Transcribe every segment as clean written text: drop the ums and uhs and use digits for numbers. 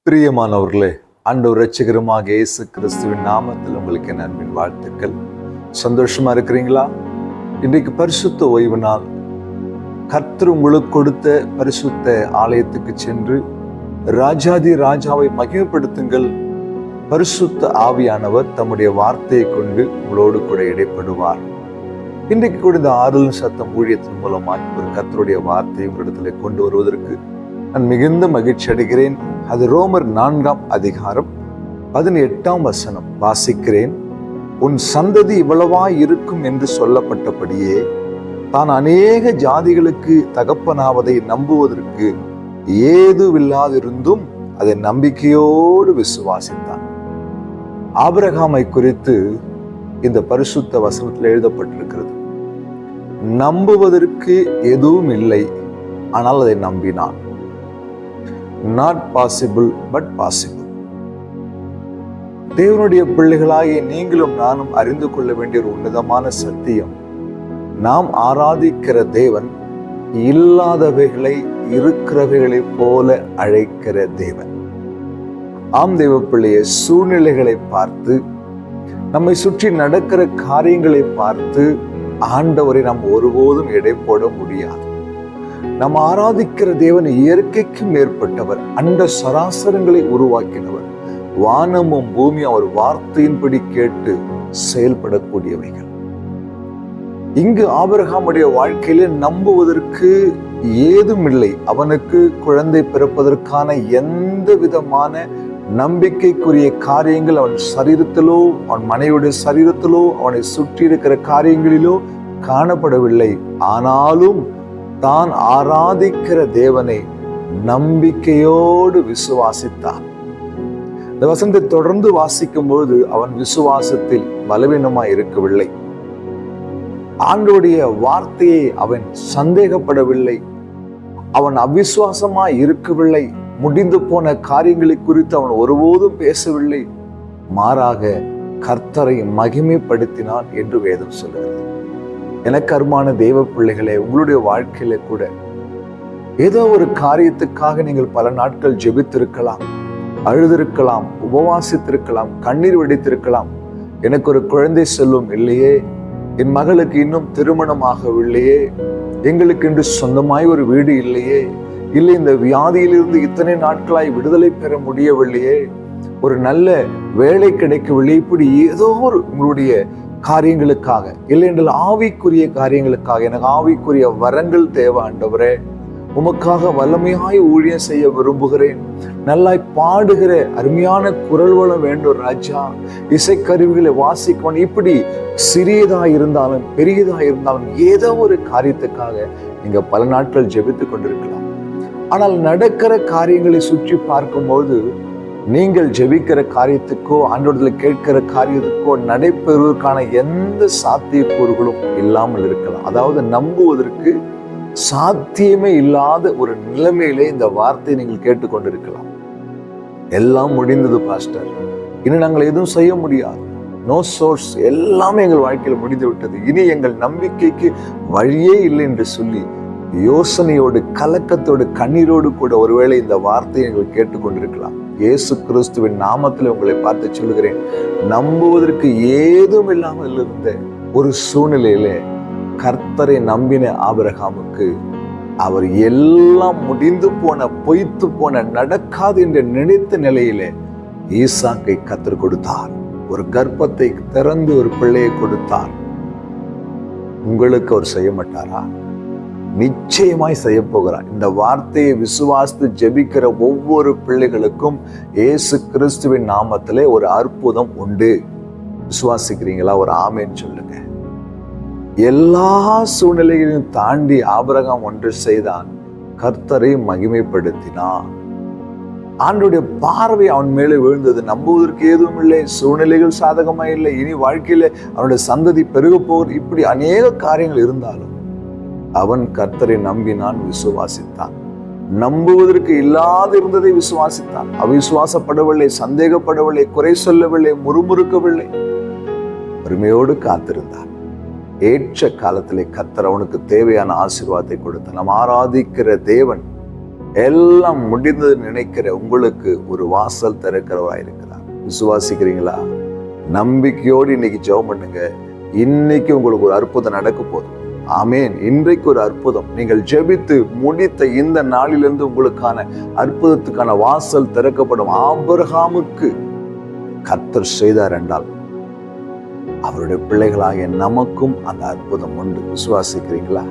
பிரியமானவர்களே, ஆண்டவர் இரட்சகருமாக இயேசு கிறிஸ்துவின் நாமத்தில் உங்களுக்கு என் அன்பின் வாழ்த்துக்கள். சந்தோஷமா இருக்கிறீங்களா? இன்றைக்கு பரிசுத்த ஓய்வு நாள். கர்த்தர் உங்களுக்கு கொடுத்த பரிசுத்த ஆலயத்துக்கு சென்று ராஜாதி ராஜாவை மகிமைப்படுத்துங்கள். பரிசுத்த ஆவியானவர் தம்முடைய வார்த்தையை கொண்டு உங்களோடு கூட இடைப்படுவார். இன்றைக்கு கூட இந்த ஆறுதல் சத்தம் ஊழியத்தின் மூலமாய் ஒரு கர்த்தருடைய வார்த்தையை உங்களிடத்திலே கொண்டு வருவதற்கு நான் மிகுந்த மகிழ்ச்சி அடைகிறேன். அது ரோமர் 4ஆம் அதிகாரம் 18ஆம் வசனம் வாசிக்கிறேன். உன் சந்ததி இவ்வளவாய் இருக்கும் என்று சொல்லப்பட்டபடியே தான் அநேக ஜாதிகளுக்கு தகப்பனாவதை நம்புவதற்கு ஏதுவில்லாதிருந்தும் அதை நம்பிக்கையோடு விசுவாசித்தான். ஆபிரகாமை குறித்து இந்த பரிசுத்த வசனத்தில் எழுதப்பட்டிருக்கிறது. நம்புவதற்கு எதுவும் இல்லை, ஆனால் அதை நம்பினான். Not possible but possible. தேவனுடைய பிள்ளைகளாகிய நீங்களும் நானும் அறிந்து கொள்ள வேண்டிய ஒரு உன்னதமான சத்தியம், நாம் ஆராதிக்கிற தேவன் இல்லாதவைகளை இருக்கிறவைகளை போல அழைக்கிற தேவன். ஆம் தேவ பிள்ளையை, சூழ்நிலைகளை பார்த்து, நம்மை சுற்றி நடக்கிற காரியங்களை பார்த்து ஆண்டவரை நாம் ஒருபோதும் எடை போட முடியாது. நாம் ஆராதிக்கிற தேவன் இயற்கைக்கு மேற்பட்டவர், அண்ட சராசரங்களை உருவாக்கினவர். வானமும் பூமியும் அவர் வார்த்தையின்படி கேட்டு செயல்படக்கூடியவைகள். இங்கு ஆபிரகாமுடைய வாழ்க்கையில நம்புவதற்கு ஏதும் இல்லை. அவனுக்கு குழந்தை பிறப்பதற்கான எந்த விதமான நம்பிக்கைக்குரிய காரியங்கள் அவன் சரீரத்திலோ, அவன் மனைவியுடைய சரீரத்திலோ, அவனை சுற்றி இருக்கிற காரியங்களிலோ காணப்படவில்லை. ஆனாலும் தான் ஆராதிக்கிற தேவனை நம்பிக்கையோடு விசுவாசித்தான். இந்த வசனத்தை தொடர்ந்து வாசிக்கும் பொழுது அவன் விசுவாசத்தில் பலவீனமாய் இருக்கவில்லை. ஆண்டவருடைய வார்த்தையை அவன் சந்தேகப்படவில்லை. அவன் அவிசுவாசமாய் இருக்கவில்லை. முடிந்து போன காரியங்களை குறித்து அவன் ஒருபோதும் பேசவில்லை. மாறாக கர்த்தரை மகிமைப்படுத்தினான் என்று வேதம் சொல்கிறது. எனக்கு அருமான தெய்வ பிள்ளைகளே, உங்களுடைய வாழ்க்கையில கூட ஏதோ ஒரு காரியத்துக்காக நீங்கள் பல நாட்கள் ஜெபித்திருக்கலாம், அழுதிருக்கலாம், உபவாசித்திருக்கலாம், கண்ணீர் வெடித்திருக்கலாம். எனக்கு ஒரு குழந்தை செல்வம் இல்லையே, என் மகளுக்கு இன்னும் திருமணம் ஆகவில்லையே, எங்களுக்கு இன்று சொந்தமாய் ஒரு வீடு இல்லையே, இல்லை இந்த வியாதியிலிருந்து இத்தனை நாட்களாய் விடுதலை பெற முடியவில்லையே, ஒரு நல்ல வேலை கிடைக்கவில்லை. இப்படி ஏதோ ஒரு உங்களுடைய காரியங்களுக்காக, இல்லை என்றால் ஆவிக்குரிய காரியங்களுக்காக, எனக்கு ஆவிக்குரிய வரங்கள் தேவை ஆண்டவரே, உமக்காக வல்லமையாய் ஊழியம் செய்ய விரும்புகிறேன், நல்லாய் பாடுகிற அருமையான குரல் வளம் வேண்டும் ராஜா, இசைக்கருவிகளை வாசிக்கணும். இப்படி சிறியதா இருந்தாலும் பெரியதா இருந்தாலும் ஏதோ ஒரு காரியத்துக்காக நீங்க பல நாட்கள் ஜெபித்து கொண்டிருக்கலாம். ஆனால் நடக்கிற காரியங்களை சுற்றி பார்க்கும்போது நீங்கள் ஜெபிக்கிற காரியத்துக்கோ, ஆண்டவரிடத்தில் கேட்கிற காரியத்துக்கோ நடைபெறுவதற்கான எந்த சாத்தியக்கூறுகளும் இல்லாமல் இருக்கலாம். அதாவது நம்புவதற்கு சாத்தியமே இல்லாத ஒரு நிலைமையிலே இந்த வார்த்தையை நீங்கள் கேட்டுக்கொண்டிருக்கலாம். எல்லாம் முடிந்தது பாஸ்டர், இனி நாங்கள் எதுவும் செய்ய முடியாது, நோ சோர்ஸ், எல்லாமே எங்கள் வாழ்க்கையில் முடிந்து விட்டது, இனி எங்கள் நம்பிக்கைக்கு வழியே இல்லை என்று சொல்லி யோசனையோடு, கலக்கத்தோடு, கண்ணீரோடு கூட ஒருவேளை இந்த வார்த்தையை நீங்கள் கேட்டுக்கொண்டிருக்கலாம். இயேசு கிறிஸ்துவின் நாமத்தில் உங்களை பார்த்து சொல்லுகிறேன், நம்புவதற்கு ஏதும் இல்லாமல் இருந்த ஒரு சூழ்நிலையில கர்த்தரை நம்பின ஆபிரகாமுக்கு அவர் எல்லாம் முடிந்து போன, பொய்த்து போன, நடக்காது என்று நினைத்த நிலையிலே ஈசாக்கை கர்த்தர் கொடுத்தார். ஒரு கர்ப்பத்தை திறந்து ஒரு பிள்ளையை கொடுத்தார். உங்களுக்கு அவர் செய்ய மாட்டாரா? நிச்சயமாய் செய்ய போகிறார். இந்த வார்த்தையை விசுவாசித்து ஜெபிக்கிற ஒவ்வொரு பிள்ளைகளுக்கும் இயேசு கிறிஸ்துவின் நாமத்திலே ஒரு அற்புதம் உண்டு. விசுவாசிக்கிறீங்களா? ஒரு ஆமென் சொல்லுங்க. எல்லா சூழ்நிலைகளையும் தாண்டி ஆபிரகாம் ஒன்று செய்தான், கர்த்தரை மகிமைப்படுத்தினான். ஆண்டவருடைய பார்வை அவன் மேலே விழுந்தது. நம்புவதற்கு எதுவும் இல்லை, சூழ்நிலைகள் சாதகமா இல்லை, இனி வாழ்க்கையில அவனுடைய சந்ததி பெருக போகிறது, இப்படி அநேக காரியங்கள் இருந்தாலும் அவன் கர்த்தரை நம்பினான், விசுவாசித்தான். நம்புவதற்கு இல்லாது இருந்ததை விசுவாசித்தான். அவிசுவாசப்படவில்லை, சந்தேகப்படவில்லை, குறை சொல்லவில்லை, முறுமுறுக்கவில்லை, பொறுமையோடு காத்திருந்தான். ஏற்ற காலத்திலே கர்த்தர் அவனுக்கு தேவையான ஆசீர்வாதத்தை கொடுத்தார். நாம் ஆராதிக்கிற தேவன் எல்லாம் முடிந்தது நினைக்கிற உங்களுக்கு ஒரு வாசல் திறக்கிறவராய் இருக்கிறார். விசுவாசிக்கிறீங்களா? நம்பிக்கையோடு இன்னைக்கு ஜெபம் பண்ணுங்க. இன்னைக்கு உங்களுக்கு ஒரு அற்புதம் நடக்க போகுது. ஆமேன். இன்றைக்கு ஒரு அற்புதம். நீங்கள் ஜெபித்து முடித்த இந்த நாளிலிருந்து உங்களுக்கான அற்புதத்துக்கான வாசல் திறக்கப்படும். ஆபிரகாமுக்கு கர்த்தர் செய்தார் என்றால் அவருடைய பிள்ளைகளாகிய நமக்கும் அந்த அற்புதம் உண்டு. விசுவாசிக்கிறீங்களா?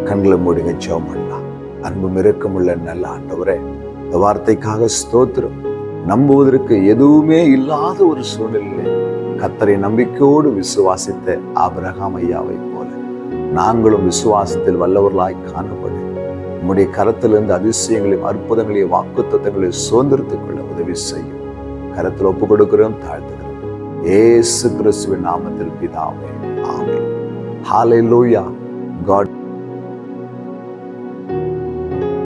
கண்களை மூடுங்க, ஜெபம் பண்ணலாம். அன்பும் இரக்கமுள்ள நல்ல ஆண்டவரே, இந்த வார்த்தைக்காக ஸ்தோத்திரம். நம்புவதற்கு எதுவுமே இல்லாத ஒரு சூழ்நிலையிலே கர்த்தரை நம்பிக்கையோடு விசுவாசித்த ஆபிரகாம் ஐயாவை போல நாங்களும் விசுவாசத்தில் வல்லவர்களாய் காணப்படும். உம்முடைய கரத்திலிருந்து அதிசயங்களையும் அற்புதங்களையும் வாக்குத்தத்தங்களையும் சுதந்திரத்துக் கொள்ள உதவி செய்யும். கரத்தில் ஒப்பு கொடுக்கிறோம், தாழ்த்துகிறோம். இயேசு கிறிஸ்துவின் நாமத்தில் பிதாவே, ஆமென். ஹல்லேலூயா. God